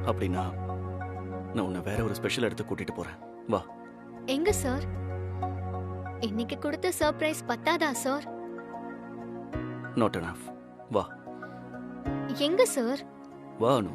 அப்படின்னா நான் உன்னை வேற ஒரு ஸ்பெஷல் இடத்துக்கு கூட்டிட்டு போறேன். வா. எங்க சார்? இன்னைக்கு கொடுத்த சர்ப்ரைஸ் பத்தாதா சார்? Not enough. வா. எங்க சார்? வா அனு.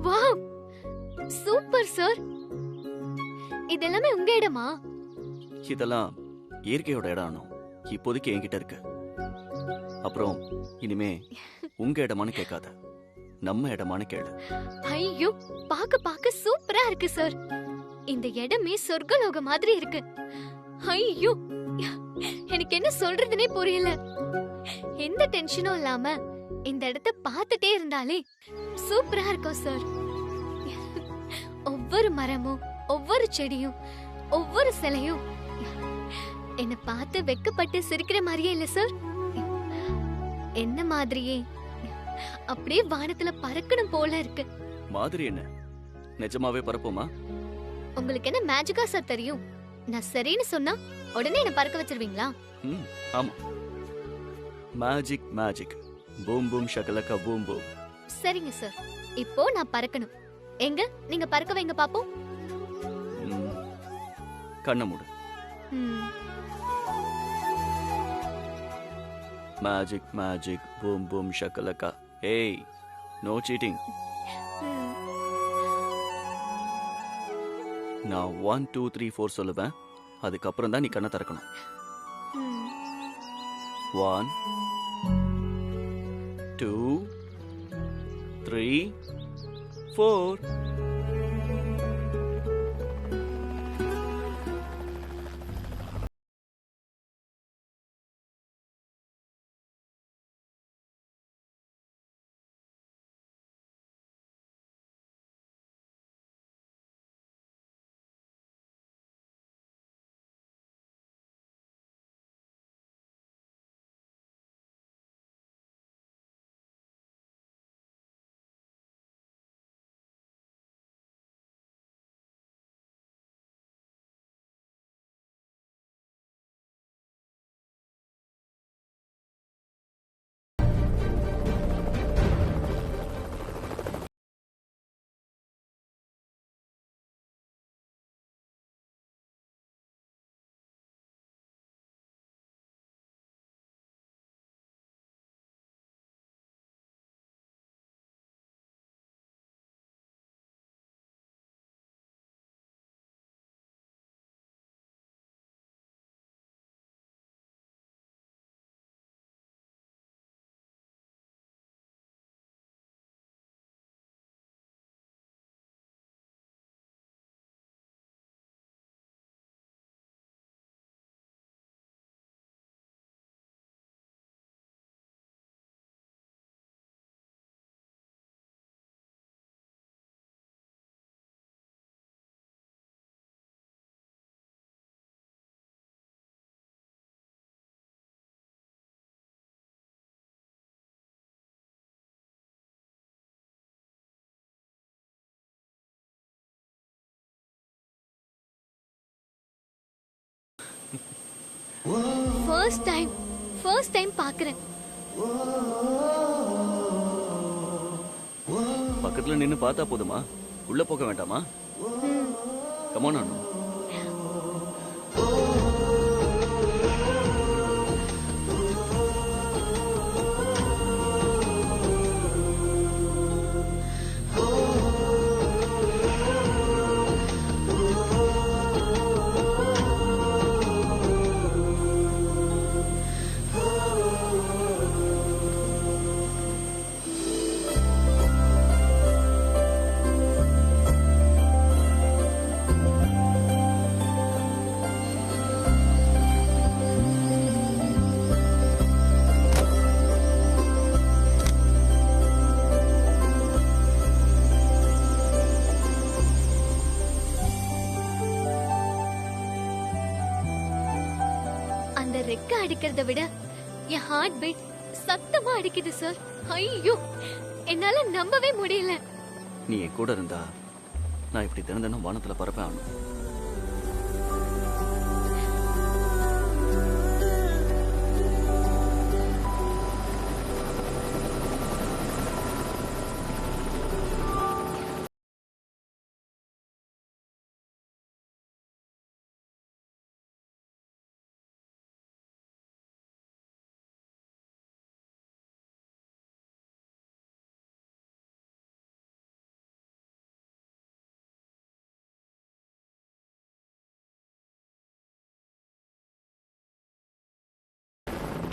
வாவ்! Super sir. இதெல்லாமே உங்க இடமா? இதெல்லாம் இயற்கையோட இடம் அனு. இப்போதைக்கு என்கிட்ட இருக்கு. அப்புறம் இனிமே உங்க இடமான்னு கேட்காத, நம்ம இடமான்னு கேளு. ஐயோ, பாக்க பாக்க சூப்பரா இருக்கு சார். இந்த இடமே சொர்க்கலோக மாதிரி இருக்கு. ஐயோ, எனக்கு என்ன சொல்றதுனே புரியல. எந்த டென்ஷனும் இல்லாம இந்த இடத்தை பார்த்துட்டே இருந்தாலே சூப்பரா இருக்கும் சார். ஒவ்வொரு மரமும், ஒவ்வொரு செடியும், ஒவ்வொரு சிலையும் என்ன பார்த்து வெக்கப்பட்டு சிரிக்கிற மாதிரியே இல்ல சார். என்ன மாதிரியே அப்படியே வானத்துல பறக்கணும் போல இருக்கு. மாதிரி என்ன? நிஜமாவே பறப்போமா? உங்களுக்கு என்ன மேஜிக்கா சார் தெரியும்? நான் சரின்னு சொன்னா உடனே என்ன பறக்க வச்சிருவீங்களா? ஆமா. Magic magic. பூம் பூம் ஷகலக்கா பூம் பூம். சரிங்க சார். இப்போ நான் பறக்கணும். எங்க நீங்க பறக்க வைங்க பாப்போம். கண்ண மூடு. மேஜிக் மேஜிக் பூம் பூம் ஷகலக்கா. ஏய், நோ சீட்டிங். நான் 1 2 3 4 சொல்லுவேன். அதுக்கப்புறம் தான் நீ கண்ணை திறக்கணும். 1 2 3 4 ஃபர்ஸ்ட் டைம் பாக்குறேன். பக்கத்துல நின்னு பார்த்தா போதுமா? உள்ள போக வேண்டாமா? கமான் அனு. அந்த ரெக்க அடிக்கிறத விட என் ஹார்ட் பீட் சத்தமா அடிக்குது சார். ஐயோ, என்னால நம்பவே முடியல. நீ என் கூட இருந்தா நான் இப்படி தினந்தனும் வானத்துல பறப்பேன் அனு.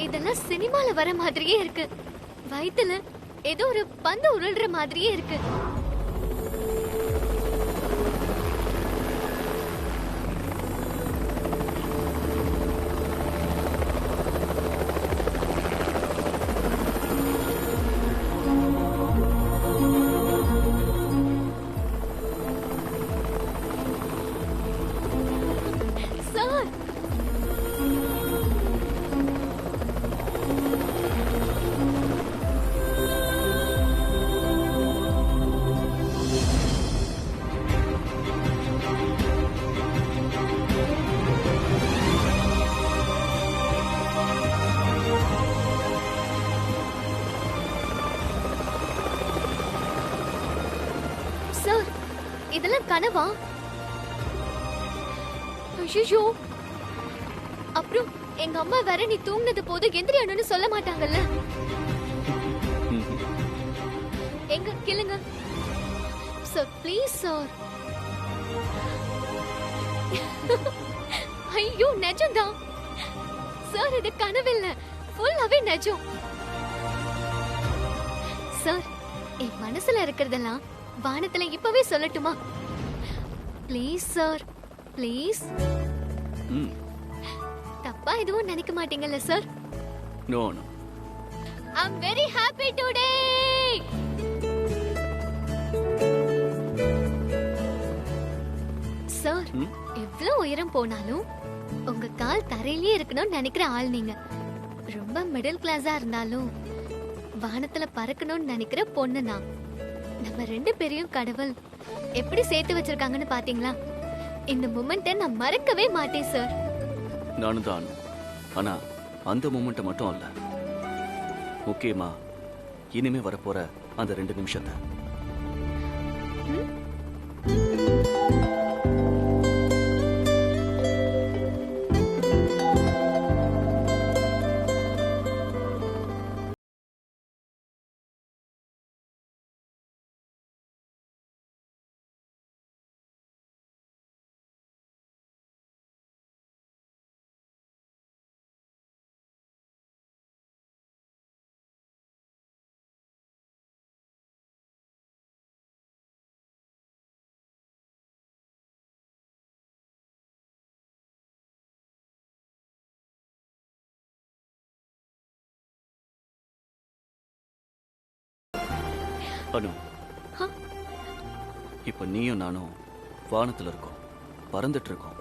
இதெல்லாம் சினிமால வர மாதிரியே இருக்கு. வயித்துல ஏதோ ஒரு பந்து உருள்ற மாதிரியே இருக்கு. சார், சார், இதெல்லாம் கனவா? ஐயோ, அப்புறம் எங்க அம்மா வேற நீ தூங்குனது போது எந்திரியானு சொல்ல மாட்டாங்கல்ல? எங்க கிளுங்க சார், ப்ளீஸ் சார். ஐயோ, நிஜம்தான் சார், இது கனவில்ல, ஃபுல்லாவே நிஜம் சார். என் மனசுல இருக்கிறதெல்லாம் வானத்துல இப்பவே சொல்லட்டுமா? Please sir, please. தப்பா எதுவும் நினைக்க மாட்டீங்கல்ல sir? No no. I'm very happy today. Sir, எவ்வளவு உயரம் போனாலும் உங்க கால் தரையிலேயே இருக்கணும்னு நினைக்கிற ஆள் நீங்க. ரொம்ப மிடில் கிளாஸா இருந்தாலும் வானத்துல பறக்கணும்னு நினைக்கிற பொண்ணு நான். நம்ம ரெண்டு பேரையும் கடவுள் எப்படி சேர்த்து வச்சிருக்காங்கன்னு பாத்தீங்களா? இந்த மொமெண்ட்டை நான் மறக்கவே மாட்டேன் சார். நானும் தான். ஆனா அந்த மொமெண்ட்டை மட்டும் அல்ல, முக்கியமா இனிமே வரப்போற அந்த 2 நிமிஷத்தை. அனு, இப்ப நீயும் நானும் வானத்துல இருக்கோம், பறந்துட்டு இருக்கோம்.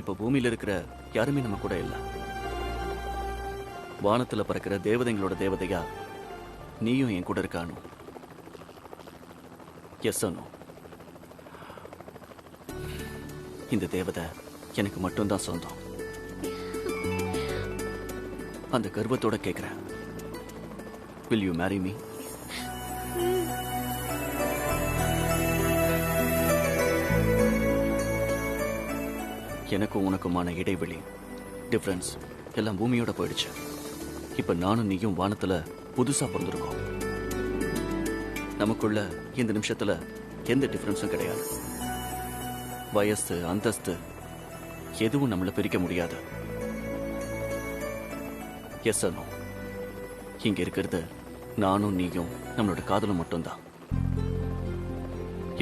இப்ப பூமியில இருக்கிற யாருமே நம்ம கூட இல்ல. வானத்துல பறக்கிற தேவதைங்களோட தேவதையா நீயும் என் கூட இருக்க அனு. எஸ் அனு, இந்த தேவதை எனக்கு மட்டும்தான் சொந்தம். அந்த கர்வத்தோட கேக்குறேன். Will you marry me? எனக்கும் உனக்குமான இடைவெளி, டிஃபரன்ஸ் எல்லாம் பூமியோட போயிடுச்சு. இப்ப நானும் நீயும் வானத்துல புதுசா பிறந்திருக்கோம். நமக்குள்ள இந்த நிமிஷத்துல எந்த டிஃபரன்ஸும் கிடையாது. வயசு, அந்தஸ்து எதுவும் நம்மள பிரிக்க முடியாது. எஸ் நோ, இங்க இருக்கிறது நானும் நீயும் நம்மளோட காதலும் மட்டும்தான்.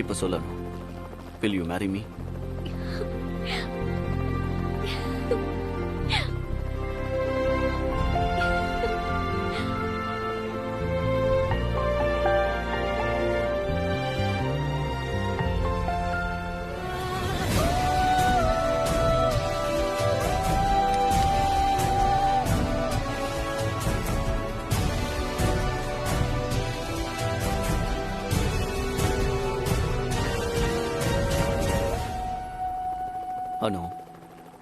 இப்ப சொல்லணும், will you marry me? Anu,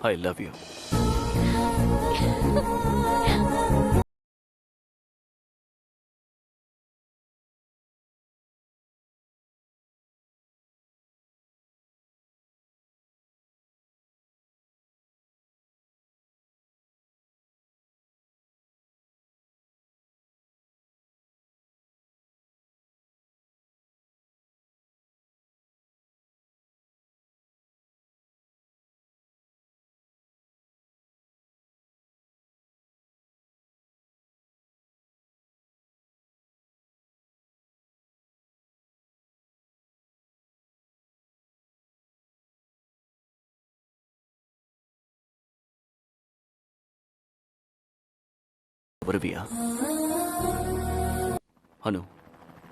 I love you. வருவியா? அனு,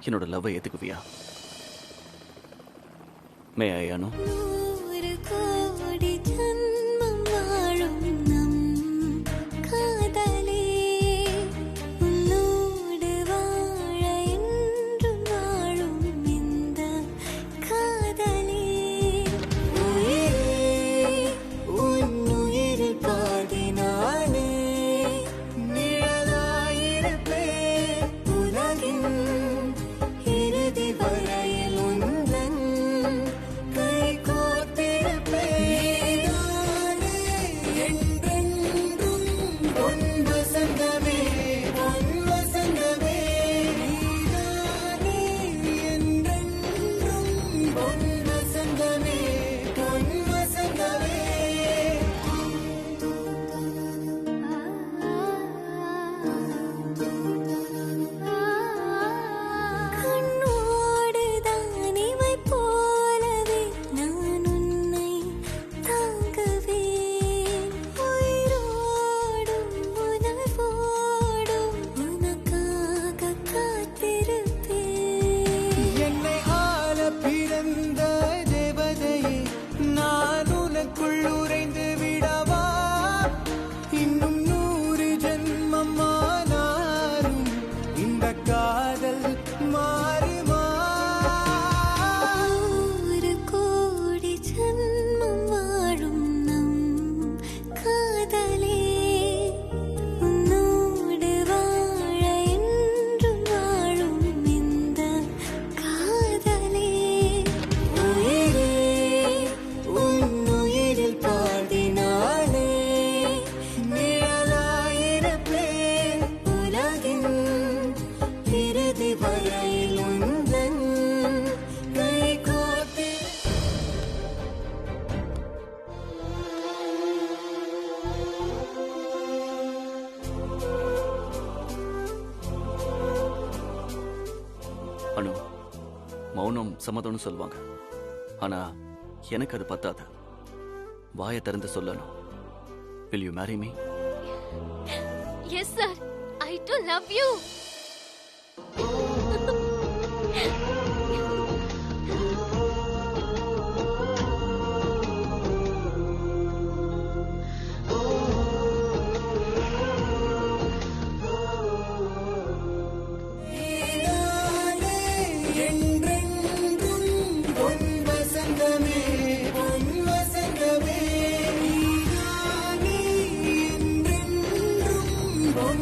என்னோட லவ்வை ஏத்துக்குவியா? மே ஐ அனு? அனு, மௌனம் சம்மதம்னு சொல்லுவாங்க. ஆனா எனக்கு அது பத்தாது. வாயை திறந்து சொல்லணும். Will you marry me? Yes sir, I do love you. Pon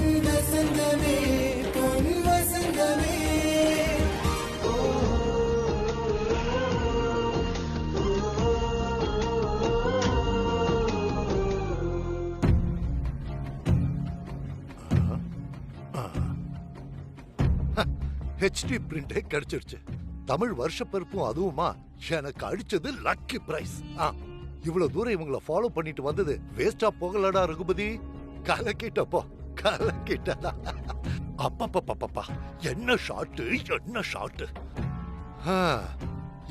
HD பிரிண்டே கிடைச்சிருச்சு. தமிழ் வருஷப்பிறப்பும் அதுவுமா எனக்கு அடிச்சது லக்கி பிரைஸ். இவ்வளவு தூரம் இவங்களை ஃபாலோ பண்ணிட்டு வந்தது வேஸ்டா போகலடா ரகுபதி. கலக்கிட்டப்போ கலக்கிட்டா. அப்பப்பப்பப்பா என்ன ஷாட்டு, என்ன ஷாட்டு.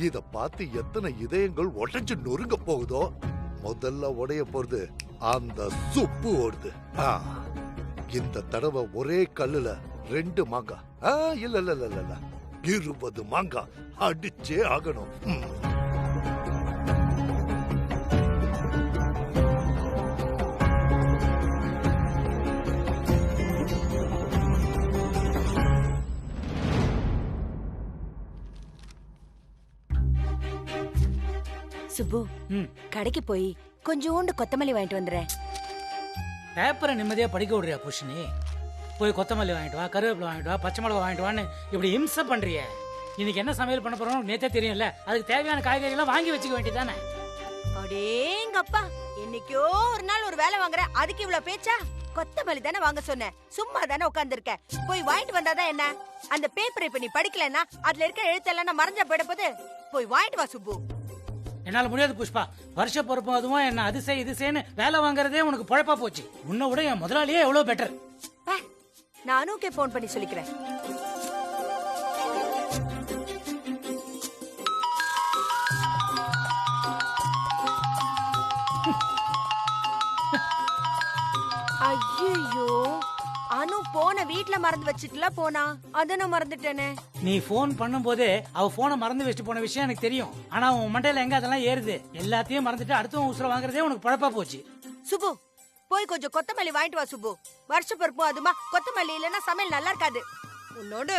இத பார்த்து எத்தனை இதயங்கள் உடைஞ்சு நொறுங்க போகுதோ. முதல்ல உடைய போறது அந்த சுப்பு ஓடுது. இந்த தடவை ஒரே கல்லுல 2 மாங்காய் இல்ல இல்ல இல்ல இல்ல 20 மாங்காய் அடிச்சே ஆகணும். சுப்பு, கடைக்கு போய் கொஞ்சோண்டு கொத்தமல்லி வாங்கிட்டு வந்துறேன். பேப்பரை நிம்மதியா படிக்க விடுறியா புஷ்ணி? போய் கொத்தமல்லி வாங்கிட்டு வா, கருவேப்பிலை வாங்கிட்டு வா, பச்சை மிளகா வாங்கிட்டு வான்னு இப்படி இம்சை பண்றிய. இன்னைக்கு என்ன சமையல் பண்ண போறோம் நேத்தே தெரியும்ல. அதுக்கு தேவையான காய்கறி எல்லாம் வாங்கி வச்சுக்க வேண்டியதானே. அடேங்கப்பா, என்னைக்கோ ஒரு நாள் ஒரு வேலை வாங்குற, அதுக்கு இவ்வளவு பேச்சா? கொத்தமல்லி தானே வாங்க சொன்னேன், சும்மா தானே உட்கார்ந்துருக்க. போய் வாங்கிட்டு வந்தாதான் என்ன? அந்த பேப்பரை இப்ப நீ படிக்கலன்னா அதுல இருக்க எழுத்தெல்லாம் மறைஞ்சா போயிட போது. போய் வாங்கிட்டு வா சுப்பு. என்னால முடியாது புஷ்பா. வருஷ பொறுப்பும் அதுவும் என்ன அது செய் இது செய்யன்னு வேலை வாங்குறதே உனக்கு பொழப்பா போச்சு. உன்னை விட என் முதலாளியே எவ்வளவு பெட்டர். நானும் போன் பண்ணி சொல்லிக்கிறேன். ஐயோ, அனு போன வீட்ல மறந்து வச்சிட்டுல போனா, அத நான் மறந்துட்டேனே. நீ போன் பண்ணும் போதே அவ போனை மறந்து வச்சுட்டு போன விஷயம் எனக்கு தெரியும். ஆனா உன் மண்டையில எங்க அதெல்லாம் ஏறுது? எல்லாத்தையும் மறந்துட்டு அடுத்தவன் உசுர வாங்குறதே உனக்கு பழப்பா போச்சு. சுப்பு, போய் கொஞ்சம் கொத்தமல்லி வாங்கிட்டு வா சுப்பு. வருஷ பருப்பு அதுமா கொத்தமல்லி இல்லன்னா சமையல் நல்லா இருக்காது. உன்னோட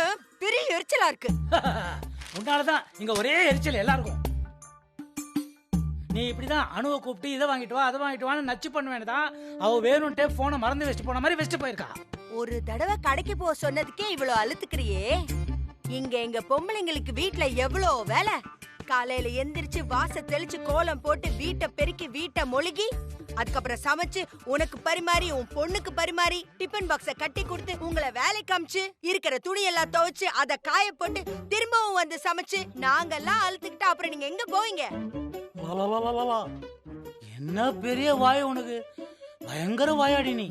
பெரிய எரிச்சலா இருக்கு. உன்னாலதான் இங்க ஒரே எரிச்சல் எல்லாருக்கும். நீ இப்படிதான் அணுவை கூப்பிட்டு இதை வாங்கிட்டு வா அதை வாங்கிட்டு வான்னு நச்சு பண்ணுவேன்தான். அவ வேணும்ட்டே போனை மறந்து வச்சுட்டு போன மாதிரி வச்சுட்டு போயிருக்கா. ஒரு தடவை கடைக்கு போக சொன்னதுக்கே இவ்வளவு அழுத்துக்கிறியே. இங்க எங்க பொம்பளைங்களுக்கு வீட்டுல எவ்வளவு வேலை. காலையில எந்திரிச்சு வாச தெளிச்சு கோலம் போட்டு வீட்டை பெருக்கி வீட்டை மொழுகி அதுக்கப்புறம் சமைச்சு உனக்கு பரிமாறி உன் பொண்ணுக்கு பரிமாறி டிபன் பாக்ஸ கட்டி கொடுத்து உங்களை வேலைக்கு அமிச்சு இருக்கிற துணி எல்லாம் துவைச்சு அதை காய போட்டு திரும்பவும் வந்து சமைச்சு நாங்கெல்லாம் அழுத்துக்கிட்டு அப்புறம் நீங்க எங்க போவீங்க? என்ன பெரிய வாய் உனக்கு, பயங்கர வாயாடி நீ.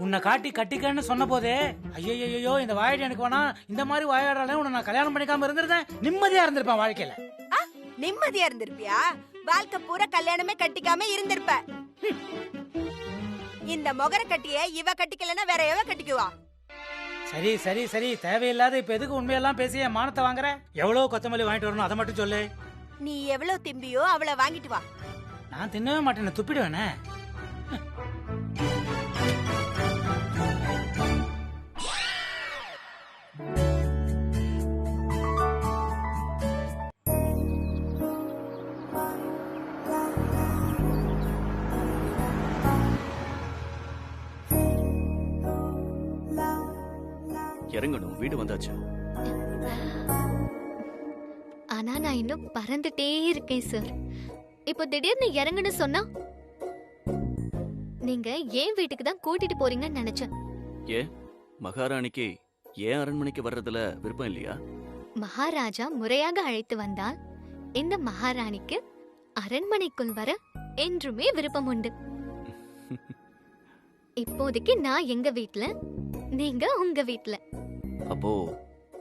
உன்னை காட்டி கட்டிக்கன்னு சொன்ன போதே ஐயோ இந்த வாயாடி எனக்கு வேணா, இந்த மாதிரி வாயாடாலே உன்னை நான் கல்யாணம் பண்ணிக்காம இருந்திருந்தேன், நிம்மதியா இருந்திருப்பேன் வாழ்க்கையில. நிம்மதியா இருந்திருப்பியா? வாழ்க்கை பூரா கல்யாணமே கட்டிக்காம இருந்திருப்ப. இந்த மொகர கட்டிய இவ கட்டிக்கலன்னா வேற எவ கட்டிக்குவா? சரி சரி சரி, தேவையில்லாத இப்ப எதுக்கு உண்மையெல்லாம் பேசி என் மானத்தை வாங்குற? எவ்வளவு கொத்தமல்லி வாங்கிட்டு வரணும் அதை மட்டும் சொல்லு. நீ எவ்வளவு திம்பியோ அவளை வாங்கிட்டு வா. நான் தின்னவே மாட்டேன், துப்பிடுவேனே. இறங்கணும், வீடு வந்தாச்சு. ஆனா நான் இன்னும் பறந்துட்டே இருக்கேன் சார். இப்போ திடீர்னு இறங்குன்னு சொன்னா நீங்க ஏன் வீட்டுக்கு தான் கூட்டிட்டு போறீங்கன்னு நினைச்சேன். ஏன் மகாராணிக்கு ஏன் அரண்மனைக்கு வர்றதுல விருப்பம் இல்லையா? மகாராஜா முறையாக அழைத்து வந்தால் இந்த மகாராணிக்கு அரண்மனைக்குள் வர என்றுமே விருப்பம் உண்டு. இப்போதைக்கு நான் எங்க வீட்ல, நீங்க உங்க வீட்ல. அப்போ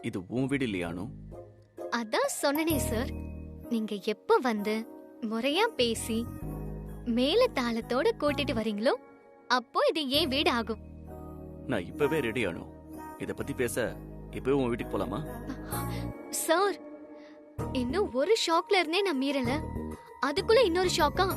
இது உன் வீடு இல்லையானோ? அதான் சொன்னனே சார், நீங்க எப்ப வந்து முறையா பேசி மேல தாளத்தோட கூட்டிட்டு வரீங்களோ அப்போ இது ஏன் வீடு ஆகும். நான் இப்பவே ரெடி ஆனோ. இத பத்தி பேச இப்பவே உன் வீட்டுக்கு போலாமா? சார், இன்னும் ஒரு ஷாக்ல இருந்தே நான் மீறல, அதுக்குள்ள இன்னொரு ஷாக்கா?